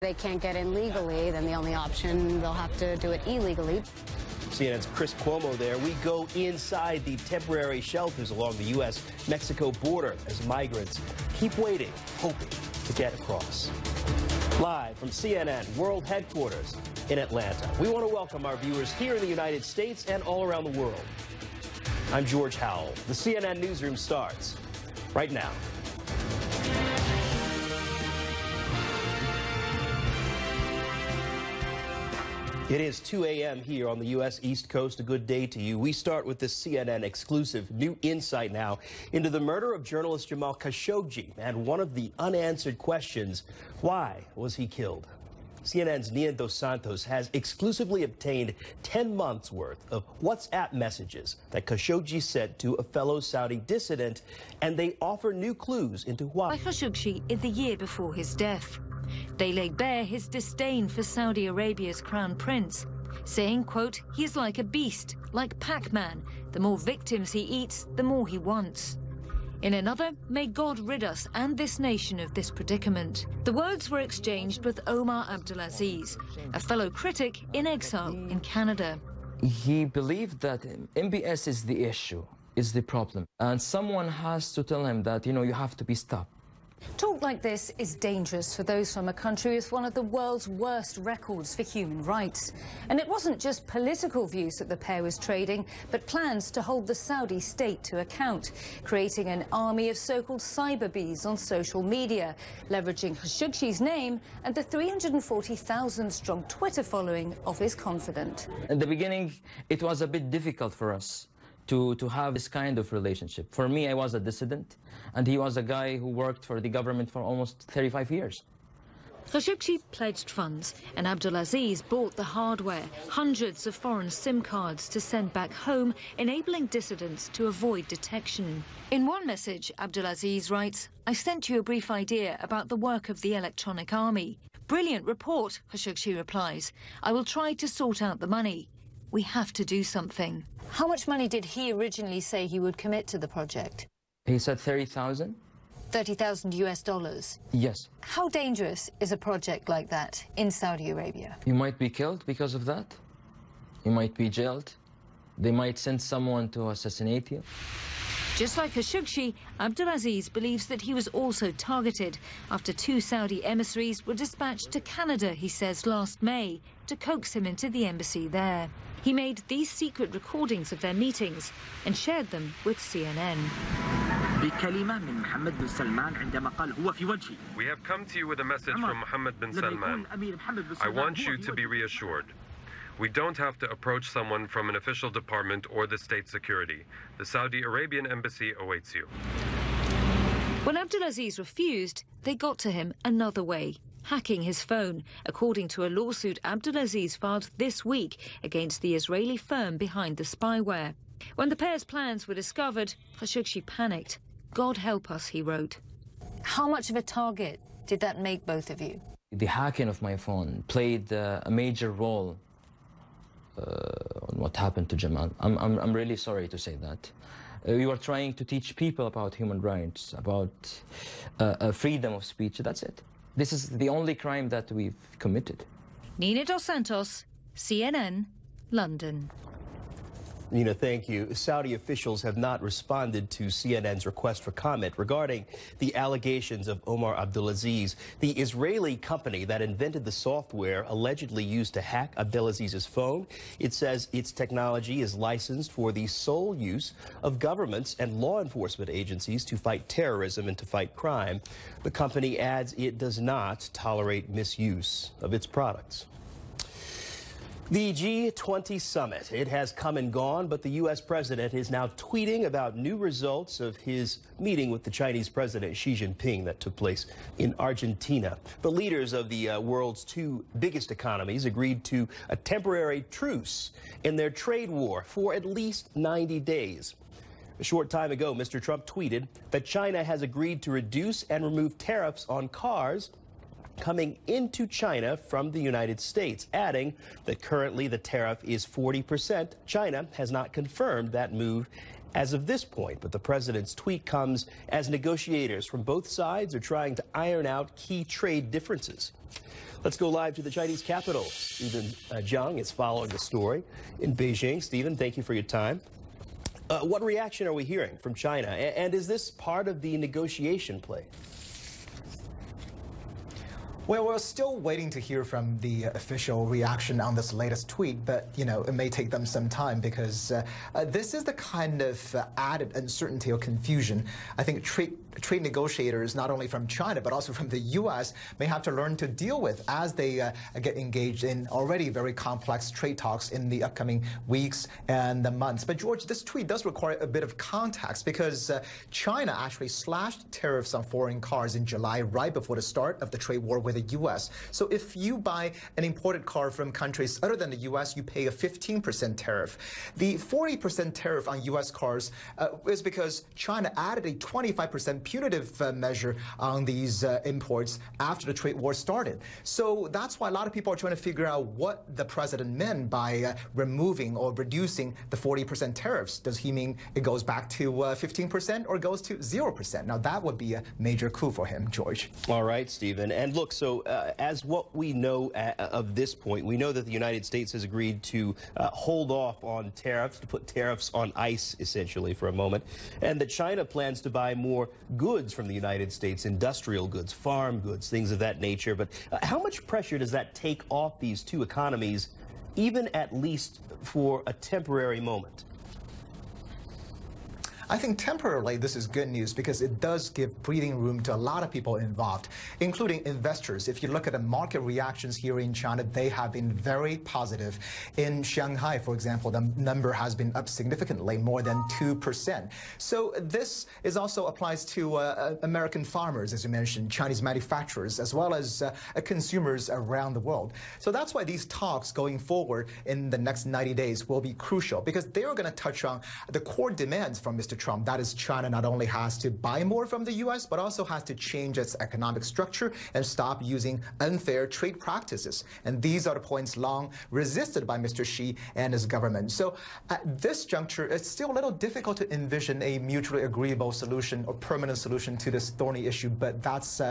They can't get in legally, then the only option, they'll have to do it illegally. CNN's Chris Cuomo there. We go inside the temporary shelters along the U.S.-Mexico border as migrants keep waiting, hoping to get across. Live from CNN World Headquarters in Atlanta, we want to welcome our viewers here in the United States and all around the world. I'm George Howell. The CNN Newsroom starts right now. It is 2 a.m. here on the U.S. East Coast. A good day to you. We start with this CNN exclusive new insight now into the murder of journalist Jamal Khashoggi and one of the unanswered questions, why was he killed? CNN's Nia Dos Santos has exclusively obtained 10 months' worth of WhatsApp messages that Khashoggi sent to a fellow Saudi dissident, and they offer new clues into why. Khashoggi in the year before his death. They lay bare his disdain for Saudi Arabia's crown prince, saying, quote, he's like a beast, like Pac-Man. The more victims he eats, the more he wants. In another, may God rid us and this nation of this predicament. The words were exchanged with Omar Abdulaziz, a fellow critic in exile in Canada. He believed that MBS is the issue, is the problem. And someone has to tell him that, you have to be stopped. Talk like this is dangerous for those from a country with one of the world's worst records for human rights. And it wasn't just political views that the pair was trading, but plans to hold the Saudi state to account, creating an army of so-called cyber bees on social media, leveraging Khashoggi's name and the 340,000-strong Twitter following of his confidant. In the beginning, it was a bit difficult for us to have this kind of relationship. For me, I was a dissident, and he was a guy who worked for the government for almost 35 years. Khashoggi pledged funds, and Abdulaziz bought the hardware, hundreds of foreign SIM cards to send back home, enabling dissidents to avoid detection. In one message, Abdulaziz writes, I sent you a brief idea about the work of the electronic army. Brilliant report, Khashoggi replies. I will try to sort out the money. We have to do something. How much money did he originally say he would commit to the project? He said 30,000. 30,000 US dollars? Yes. How dangerous is a project like that in Saudi Arabia? You might be killed because of that. You might be jailed. They might send someone to assassinate you. Just like Khashoggi, Abdulaziz believes that he was also targeted after 2 Saudi emissaries were dispatched to Canada, he says, last May, to coax him into the embassy there. He made these secret recordings of their meetings and shared them with CNN. We have come to you with a message from Mohammed bin Salman. I want you to be reassured. We don't have to approach someone from an official department or the state security. The Saudi Arabian embassy awaits you. When Abdulaziz refused, they got to him another way, hacking his phone, according to a lawsuit Abdulaziz filed this week against the Israeli firm behind the spyware. When the pair's plans were discovered, Khashoggi panicked. God help us, he wrote. How much of a target did that make both of you? The hacking of my phone played a major role on what happened to Jamal. I'm really sorry to say that. We were trying to teach people about human rights, about freedom of speech. That's it. This is the only crime that we've committed. Nia Dos Santos, CNN, London. Nina, thank you. Saudi officials have not responded to CNN's request for comment regarding the allegations of Omar Abdulaziz, the Israeli company that invented the software allegedly used to hack Abdulaziz's phone. It says its technology is licensed for the sole use of governments and law enforcement agencies to fight terrorism and to fight crime. The company adds it does not tolerate misuse of its products. The G20 summit, it has come and gone, but the U.S. president is now tweeting about new results of his meeting with the Chinese president Xi Jinping that took place in Argentina. The leaders of the world's 2 biggest economies agreed to a temporary truce in their trade war for at least 90 days. A short time ago, Mr. Trump tweeted that China has agreed to reduce and remove tariffs on cars coming into China from the United States, adding that currently the tariff is 40%. China has not confirmed that move as of this point, but the president's tweet comes as negotiators from both sides are trying to iron out key trade differences. Let's go live to the Chinese capital. Stephen Jiang is following the story in Beijing. Stephen, thank you for your time. What reaction are we hearing from China? And is this part of the negotiation play? Well, we're still waiting to hear from the official reaction on this latest tweet, but, it may take them some time because this is the kind of added uncertainty or confusion I think trade negotiators, not only from China, but also from the U.S., may have to learn to deal with as they get engaged in already very complex trade talks in the upcoming weeks and the months. But, George, this tweet does require a bit of context because China actually slashed tariffs on foreign cars in July, right before the start of the trade war with the U.S. So if you buy an imported car from countries other than the U.S., you pay a 15% tariff. The 40% tariff on U.S. cars is because China added a 25% punitive measure on these imports after the trade war started. So that's why a lot of people are trying to figure out what the president meant by removing or reducing the 40% tariffs. Does he mean it goes back to 15% or goes to 0%? Now, that would be a major coup for him, George. All right, Stephen. And look, so as what we know of this point, we know that the United States has agreed to hold off on tariffs, to put tariffs on ice, essentially, for a moment, and that China plans to buy more goods from the United States, industrial goods, farm goods, things of that nature. But how much pressure does that take off these two economies, even at least for a temporary moment? I think temporarily this is good news because it does give breathing room to a lot of people involved, including investors. If you look at the market reactions here in China, they have been very positive. In Shanghai, for example, the number has been up significantly, more than 2%. So this is also applies to American farmers, as you mentioned, Chinese manufacturers, as well as consumers around the world. So that's why these talks going forward in the next 90 days will be crucial because they are going to touch on the core demands from Mr. Trump. That is, China not only has to buy more from the U.S., but also has to change its economic structure and stop using unfair trade practices. And these are the points long resisted by Mr. Xi and his government. So at this juncture, it's still a little difficult to envision a mutually agreeable solution or permanent solution to this thorny issue. But that's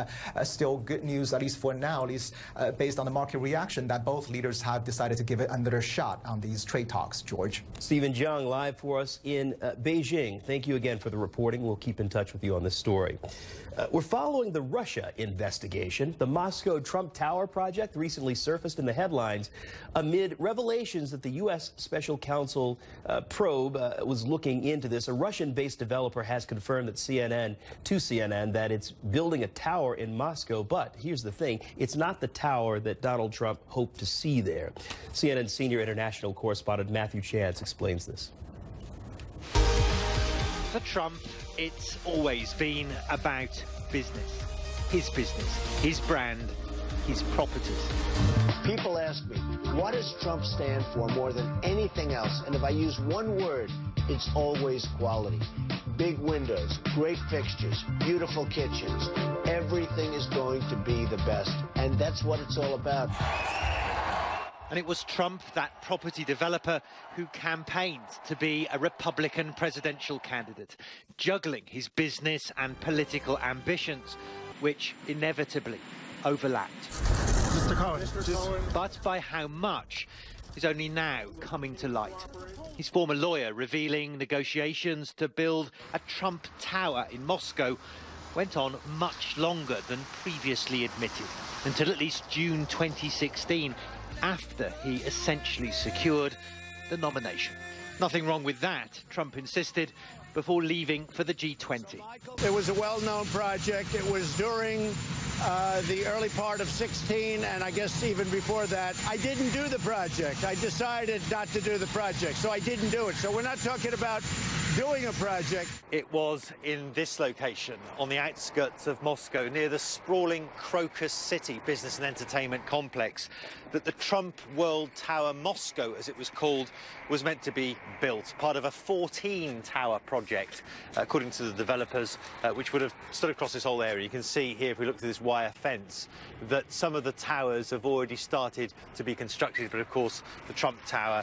still good news, at least for now, at least based on the market reaction that both leaders have decided to give it another shot on these trade talks. George. Stephen Jiang live for us in Beijing. Thank you again for the reporting. We'll keep in touch with you on this story. We're following the Russia investigation. The Moscow Trump Tower project recently surfaced in the headlines amid revelations that the U.S. Special Counsel probe was looking into this. A Russian-based developer has confirmed that CNN that it's building a tower in Moscow. But here's the thing. It's not the tower that Donald Trump hoped to see there. CNN senior international correspondent Matthew Chance explains this. For Trump, it's always been about business, his brand, his properties. People ask me, what does Trump stand for more than anything else? And if I use one word, it's always quality. Big windows, great fixtures, beautiful kitchens. Everything is going to be the best. And that's what it's all about. And it was Trump, that property developer, who campaigned to be a Republican presidential candidate, juggling his business and political ambitions, which inevitably overlapped. Mr. Cohen. But by how much is only now coming to light. His former lawyer revealing negotiations to build a Trump Tower in Moscow went on much longer than previously admitted, until at least June 2016, after he essentially secured the nomination. Nothing wrong with that, Trump insisted, before leaving for the G20. It was a well-known project. It was during the early part of 16, and I guess even before that. I didn't do the project. I decided not to do the project, so I didn't do it. So we're not talking about doing a project. It was in this location, on the outskirts of Moscow, near the sprawling Crocus City business and entertainment complex, that the Trump World Tower Moscow, as it was called, was meant to be built, part of a 14-tower project, according to the developers, which would have stood across this whole area. You can see here, if we look through this wire fence, that some of the towers have already started to be constructed, but of course the Trump Tower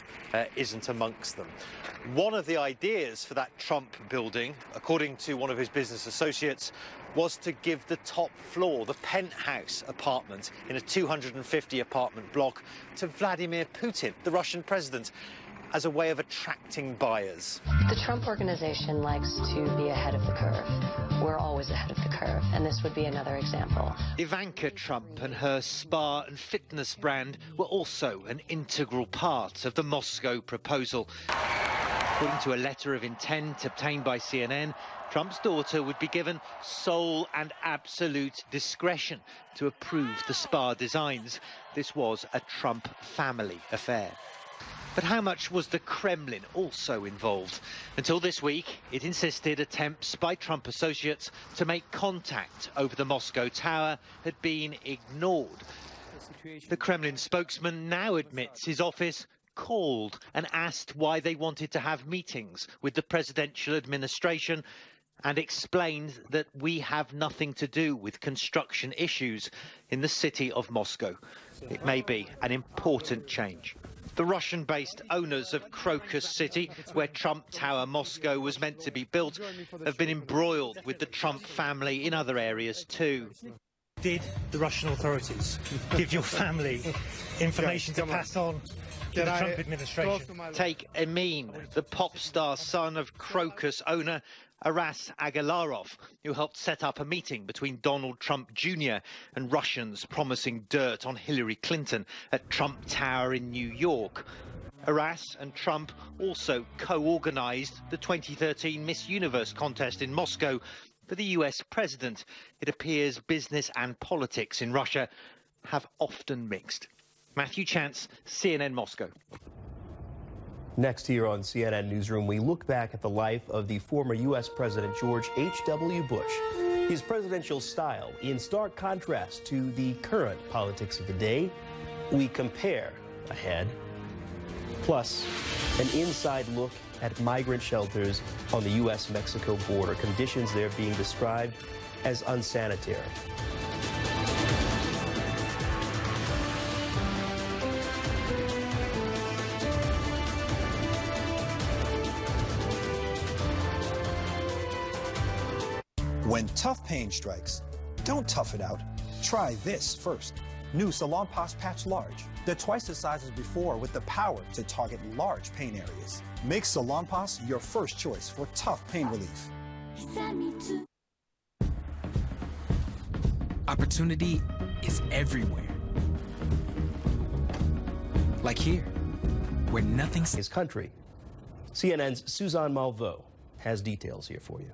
isn't amongst them. One of the ideas for for that Trump building, according to one of his business associates, was to give the top floor, the penthouse apartment in a 250 apartment block, to Vladimir Putin, the Russian president, as a way of attracting buyers. The Trump organization likes to be ahead of the curve. We're always ahead of the curve, and this would be another example. Ivanka Trump and her spa and fitness brand were also an integral part of the Moscow proposal. According to a letter of intent obtained by CNN, Trump's daughter would be given sole and absolute discretion to approve the spa designs. This was a Trump family affair. But how much was the Kremlin also involved? Until this week, it insisted attempts by Trump associates to make contact over the Moscow Tower had been ignored. The Kremlin spokesman now admits his office called and asked why they wanted to have meetings with the presidential administration, and explained that we have nothing to do with construction issues in the city of Moscow. It may be an important change. The Russian-based owners of Crocus City, where Trump Tower Moscow was meant to be built, have been embroiled with the Trump family in other areas too. Did the Russian authorities give your family information to pass on to the Trump administration? Take Emin, the pop star son of Crocus owner Aras Agalarov, who helped set up a meeting between Donald Trump Jr. and Russians promising dirt on Hillary Clinton at Trump Tower in New York. Aras and Trump also co-organized the 2013 Miss Universe contest in Moscow for the US president. It appears business and politics in Russia have often mixed. Matthew Chance, CNN Moscow. Next here on CNN Newsroom, we look back at the life of the former U.S. President George H.W. Bush. His presidential style in stark contrast to the current politics of the day. We compare ahead. Plus, an inside look at migrant shelters on the U.S.-Mexico border. Conditions there being described as unsanitary. When tough pain strikes, don't tough it out. Try this first. New Salonpas Patch Large. They're twice the size as before with the power to target large pain areas. Make Salonpas your first choice for tough pain relief. Opportunity is everywhere. Like here, where nothing's his country. CNN's Suzanne Malveaux has details here for you.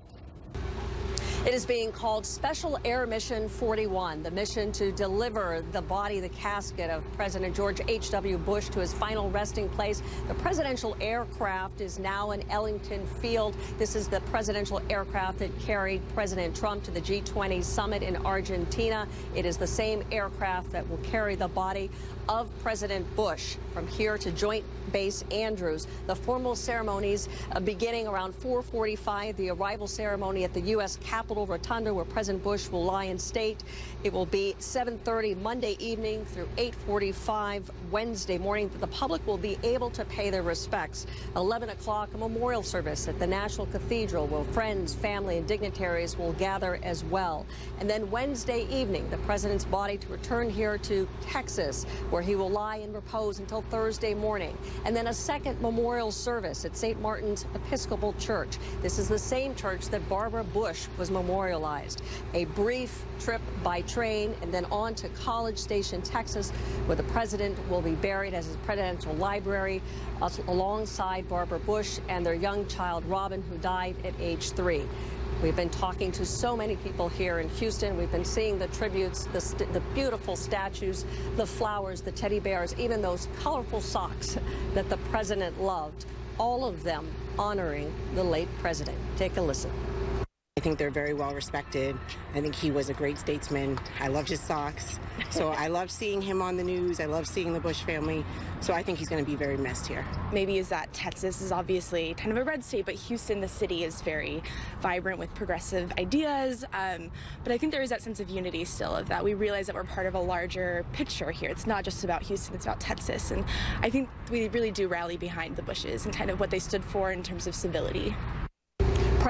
It is being called Special Air Mission 41, the mission to deliver the body, the casket of President George H.W. Bush to his final resting place. The presidential aircraft is now in Ellington Field. This is the presidential aircraft that carried President Trump to the G20 summit in Argentina. It is the same aircraft that will carry the body of President Bush from here to Joint Base Andrews. The formal ceremonies beginning around 4:45, the arrival ceremony at the U.S. Capitol Rotunda, where President Bush will lie in state. It will be 7:30 Monday evening through 8:45 Wednesday morning. The public will be able to pay their respects. 11 o'clock, a memorial service at the National Cathedral, where friends, family, and dignitaries will gather as well. And then Wednesday evening, the president's body to return here to Texas, where he will lie in repose until Thursday morning. And then a second memorial service at St. Martin's Episcopal Church. This is the same church that Barbara Bush was memorialized. A brief trip by train and then on to College Station, Texas, where the president will be buried as his presidential library alongside Barbara Bush and their young child, Robin, who died at age 3. We've been talking to so many people here in Houston. We've been seeing the tributes, the beautiful statues, the flowers, the teddy bears, even those colorful socks that the president loved, all of them honoring the late president. Take a listen. I think they're very well respected. I think he was a great statesman. I loved his socks. So I love seeing him on the news. I love seeing the Bush family. So I think he's going to be very missed here. Maybe is that Texas is obviously kind of a red state, but Houston, the city, is very vibrant with progressive ideas. But I think there is that sense of unity still, of that we realize that we're part of a larger picture here. It's not just about Houston, it's about Texas. And I think we really do rally behind the Bushes and kind of what they stood for in terms of civility.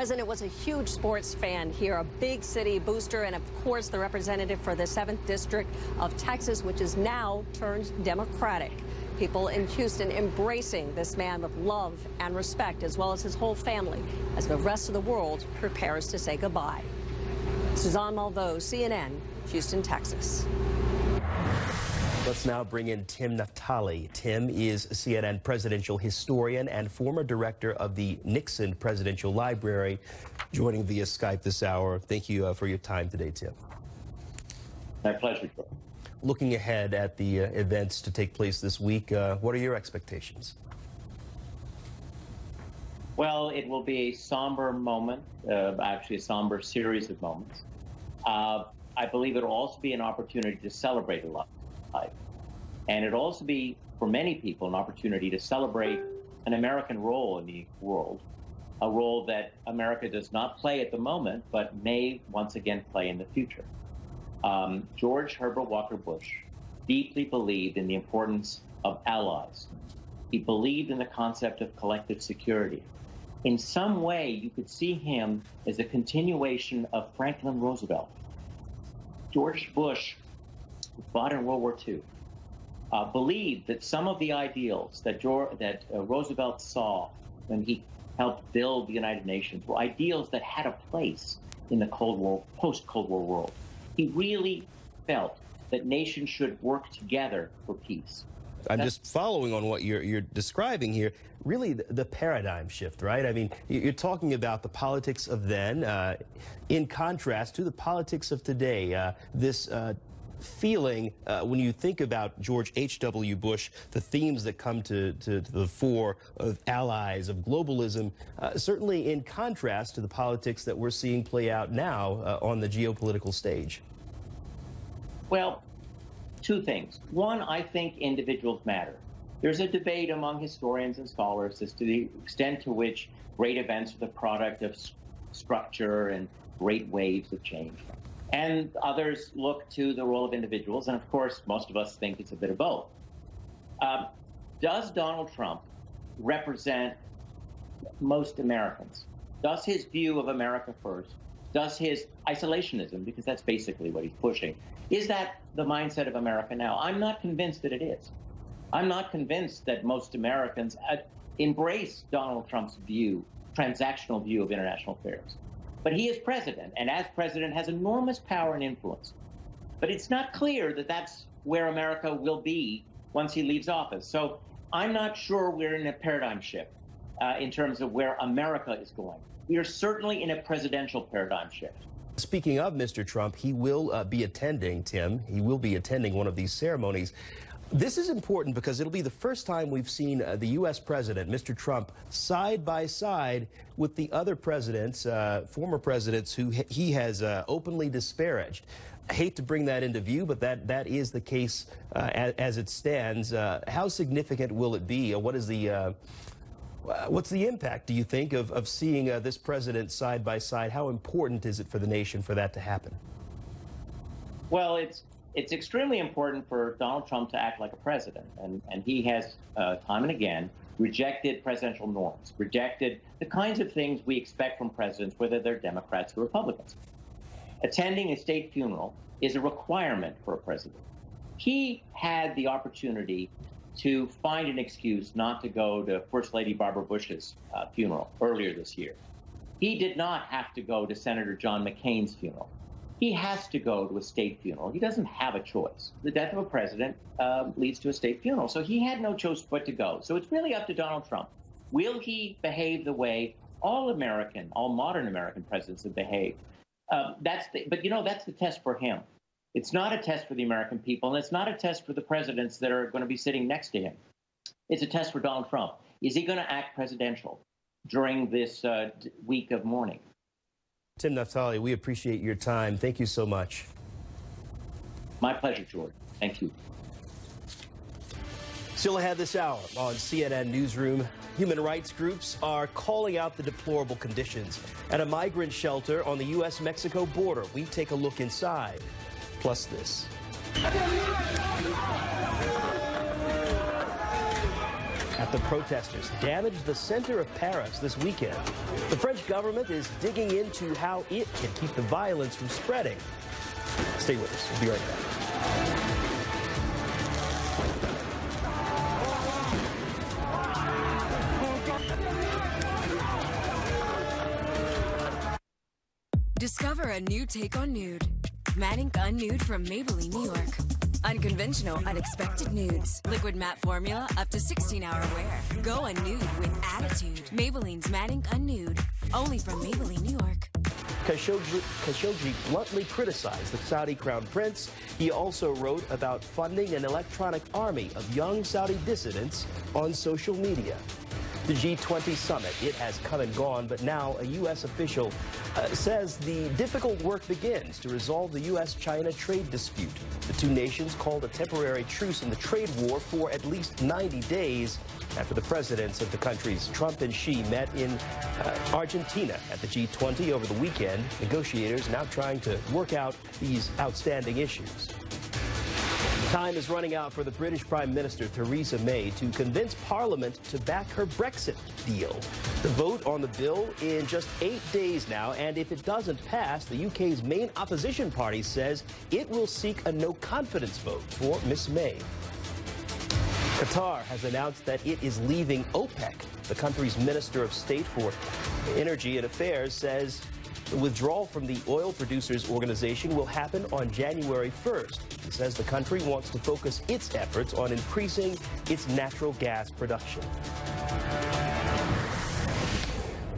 president was a huge sports fan here, a big city booster, and of course the representative for the 7th District of Texas, which is now turned Democratic. People in Houston embracing this man with love and respect, as well as his whole family, as the rest of the world prepares to say goodbye. Suzanne Malveaux, CNN, Houston, Texas. Let's now bring in Tim Naftali. Tim is CNN presidential historian and former director of the Nixon Presidential Library, joining via Skype this hour. Thank you for your time today, Tim. My pleasure, Joe. Looking ahead at the events to take place this week, what are your expectations? Well, it will be a somber moment, actually a somber series of moments. I believe it will also be an opportunity to celebrate a life. And it'll also be, for many people, an opportunity to celebrate an American role in the world, a role that America does not play at the moment, but may once again play in the future. George Herbert Walker Bush deeply believed in the importance of allies. He believed in the concept of collective security. In some way, you could see him as a continuation of Franklin Roosevelt. George Bush, who fought in World War II, believed that some of the ideals that Roosevelt saw when he helped build the United Nations were ideals that had a place in the Cold War, post-Cold War world. He really felt that nations should work together for peace. I'm just following on what you're describing here. Really, the paradigm shift, right? I mean, you're talking about the politics of then, in contrast to the politics of today. This feeling, when you think about George H.W. Bush, the themes that come to the fore of allies, of globalism, certainly in contrast to the politics that we're seeing play out now on the geopolitical stage. Well, two things. One, I think individuals matter. There's a debate among historians and scholars as to the extent to which great events are the product of structure and great waves of change. And others look to the role of individuals, and of course, most of us think it's a bit of both. Does Donald Trump represent most Americans? Does his view of America first, does his isolationism, because that's basically what he's pushing, is that the mindset of America now? I'm not convinced that it is. I'm not convinced that most Americans embrace Donald Trump's view, transactional view of international affairs. But he is president, and as president has enormous power and influence. But it's not clear that that's where America will be once he leaves office. So I'm not sure we're in a paradigm shift in terms of where America is going. We are certainly in a presidential paradigm shift. Speaking of Mr. Trump, he will be attending, Tim, he will be attending one of these ceremonies. This is important because it'll be the first time we've seen the U.S. president, Mr. Trump, side by side with the other presidents, former presidents, who he has openly disparaged. I hate to bring that into view, but that is the case as it stands. How significant will it be? What is the what's the impact, do you think, of seeing this president side by side? How important is it for the nation for that to happen? Well, it's extremely important for Donald Trump to act like a president, and he has time and again rejected presidential norms, rejected the kinds of things we expect from presidents, whether they're Democrats or Republicans. Attending a state funeral is a requirement for a president. He had the opportunity to find an excuse not to go to First Lady Barbara Bush's funeral earlier this year. He did not have to go to Senator John McCain's funeral. He has to go to a state funeral. He doesn't have a choice. The death of a president leads to a state funeral. So he had no choice but to go. So it's really up to Donald Trump. Will he behave the way all modern American presidents have behaved? But you know, that's the test for him. It's not a test for the American people, and it's not a test for the presidents that are going to be sitting next to him. It's a test for Donald Trump. Is he going to act presidential during this week of mourning? Tim Naftali, we appreciate your time. Thank you so much. My pleasure, George. Thank you. Still ahead this hour on CNN Newsroom, human rights groups are calling out the deplorable conditions at a migrant shelter on the U.S.-Mexico border. We take a look inside. Plus this. At The protesters damaged the center of Paris this weekend. The French government is digging into how it can keep the violence from spreading. Stay with us. We'll be right back. Discover a new take on nude. Matte Ink Unnude from Maybelline, New York. Unconventional, unexpected nudes. Liquid matte formula, up to 16-hour wear. Go unnude with attitude. Maybelline's Matte Ink Unnude. Only from Maybelline, New York. Khashoggi bluntly criticized the Saudi crown prince. He also wrote about funding an electronic army of young Saudi dissidents on social media. The G20 summit, it has come and gone, but now a U.S. official says the difficult work begins to resolve the U.S.-China trade dispute. The two nations called a temporary truce in the trade war for at least 90 days after the presidents of the countries, Trump and Xi, met in Argentina at the G20 over the weekend. Negotiators now trying to work out these outstanding issues. Time is running out for the British Prime Minister Theresa May to convince Parliament to back her Brexit deal. The vote on the bill in just 8 days now, and if it doesn't pass, the UK's main opposition party says it will seek a no-confidence vote for Miss May. Qatar has announced that it is leaving OPEC. The country's Minister of State for Energy and Affairs says the withdrawal from the oil producers organization will happen on January 1st. He says the country wants to focus its efforts on increasing its natural gas production.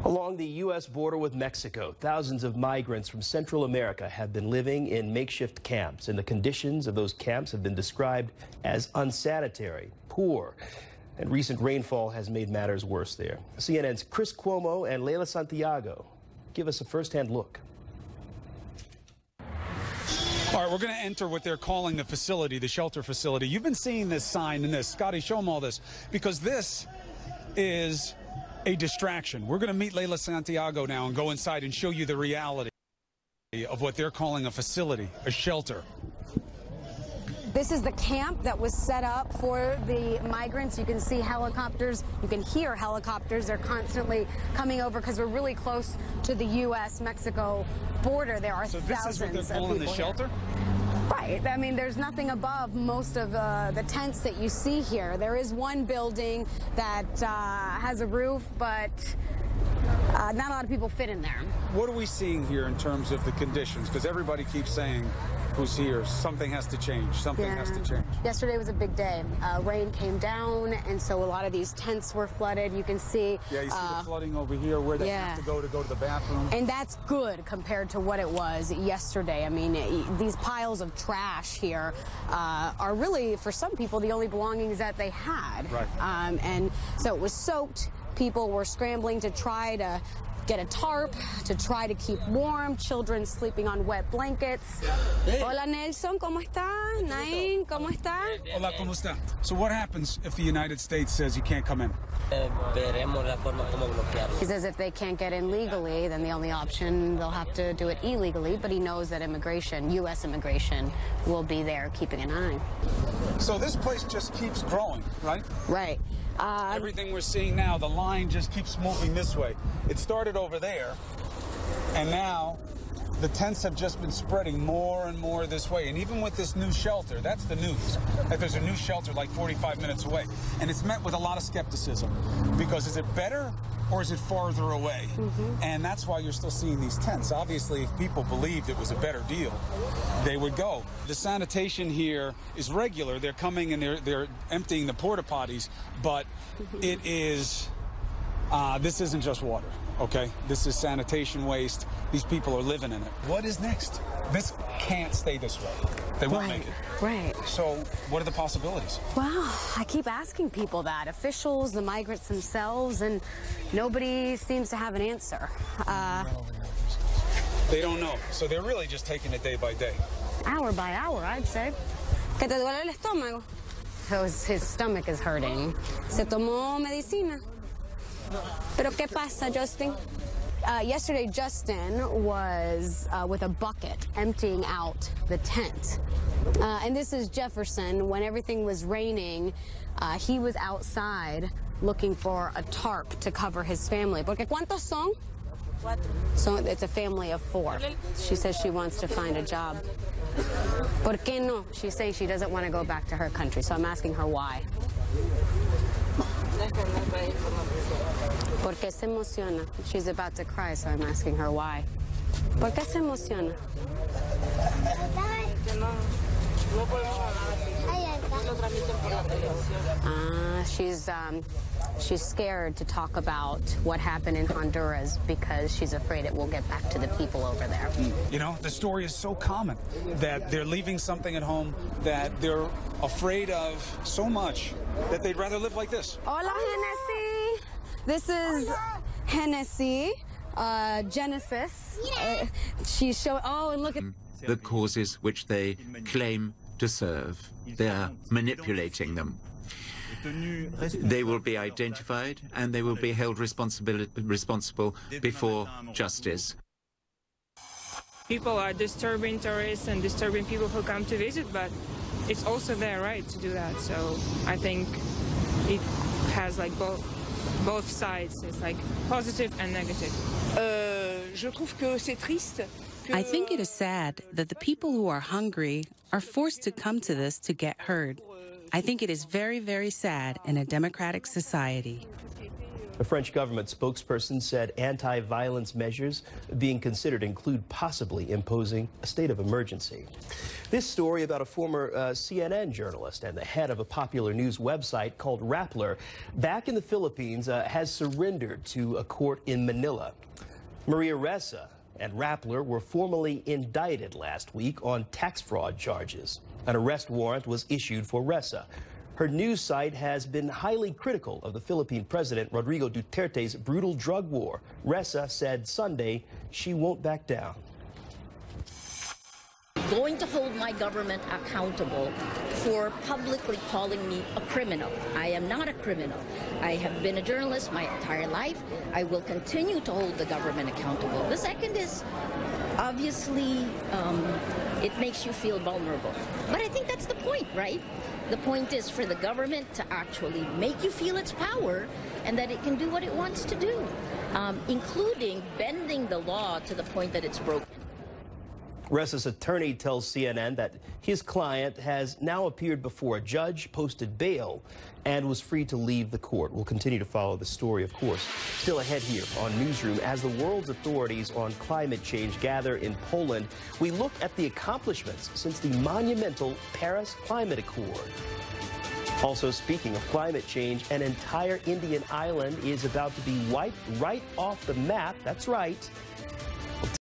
Along the U.S. border with Mexico, thousands of migrants from Central America have been living in makeshift camps, and the conditions of those camps have been described as unsanitary, poor, and recent rainfall has made matters worse there. CNN's Chris Cuomo and Leila Santiago give us a first-hand look. All right, we're going to enter what they're calling the facility, the shelter facility. You've been seeing this sign and this. Scotty, show them all this, because this is a distraction. We're going to meet Leila Santiago now and go inside and show you the reality of what they're calling a facility, a shelter. This is the camp that was set up for the migrants. You can see helicopters. You can hear helicopters. They're constantly coming over because we're really close to the U.S.-Mexico border. There are thousands of people. So this is what they're calling the shelter? Right. I mean, there's nothing above most of the tents that you see here. There is one building that has a roof, but not a lot of people fit in there. What are we seeing here in terms of the conditions? Because everybody keeps saying, who's here, something has to change. Something has to change. Yesterday was a big day. Rain came down, and so a lot of these tents were flooded. You can see. Yeah, you see the flooding over here where they have to go to the bathroom. And that's good compared to what it was yesterday. I mean, these piles of trash here are really, for some people, the only belongings that they had. Right. And so it was soaked. People were scrambling to try to get a tarp, to try to keep warm, children sleeping on wet blankets. Hey. Hola Nelson, ¿cómo está? Nain, ¿cómo está? Hola, ¿cómo está? So what happens if the United States says you can't come in? He says if they can't get in legally, then the only option, they'll have to do it illegally, but he knows that immigration, U.S. immigration, will be there keeping an eye. So this place just keeps growing, right? Right. Everything we're seeing now, the line just keeps moving this way. It started over there, and now the tents have just been spreading more and more this way. And even with this new shelter, that's the news, that there's a new shelter like 45 minutes away. And it's met with a lot of skepticism, because is it better or is it farther away? And that's why you're still seeing these tents. Obviously, if people believed it was a better deal, they would go. The sanitation here is regular. They're coming and they're emptying the porta potties, but it is, this isn't just water, okay? This is sanitation waste. These people are living in it. What is next? This can't stay this way. They won't make it. Right. So what are the possibilities? Well, I keep asking people that, officials, the migrants themselves, and nobody seems to have an answer. They don't know. So they're really just taking it day by day. Hour by hour, I'd say. ¿Que te duele el estómago? His stomach is hurting. Se tomó medicina. Pero ¿qué pasa, Justin? Yesterday, Justin was with a bucket emptying out the tent. And this is Jefferson. When everything was raining, he was outside looking for a tarp to cover his family. Porque ¿cuántos son? So it's a family of 4. She says she wants to find a job. ¿Por qué no? She's saying she doesn't want to go back to her country, so I'm asking her why. ¿Por qué se emociona? She's about to cry, so I'm asking her why. ¿Por qué se emociona? She's scared to talk about what happened in Honduras because she's afraid it will get back to the people over there. You know, the story is so common that they're leaving something at home that they're afraid of so much that they'd rather live like this. Hola, Hennessy. This is Hennessy, Genesis. She's showing, oh, and look at... The causes which they claim to serve. They're manipulating them. They will be identified and they will be held responsible before justice. People are disturbing tourists and disturbing people who come to visit, but it's also their right to do that. So I think it has like both sides. It's like positive and negative. Je trouve que c'est triste. I think it is sad that the people who are hungry are forced to come to this to get heard. I think it is very, very sad in a democratic society. A French government spokesperson said anti-violence measures being considered include possibly imposing a state of emergency. This story about a former CNN journalist and the head of a popular news website called Rappler back in the Philippines has surrendered to a court in Manila. Maria Ressa and Rappler were formally indicted last week on tax fraud charges. An arrest warrant was issued for Ressa. Her news site has been highly critical of the Philippine President Rodrigo Duterte's brutal drug war. Ressa said Sunday she won't back down. Going to hold my government accountable for publicly calling me a criminal. I am not a criminal. I have been a journalist my entire life. I will continue to hold the government accountable. The second is, obviously, it makes you feel vulnerable. But I think that's the point, right? The point is for the government to actually make you feel its power and that it can do what it wants to do, including bending the law to the point that it's broken. Ressa's attorney tells CNN that his client has now appeared before a judge, posted bail, and was free to leave the court. We'll continue to follow the story, of course. Still ahead here on Newsroom, as the world's authorities on climate change gather in Poland, we look at the accomplishments since the monumental Paris Climate Accord. Also, speaking of climate change, an entire Indian island is about to be wiped right off the map. That's right.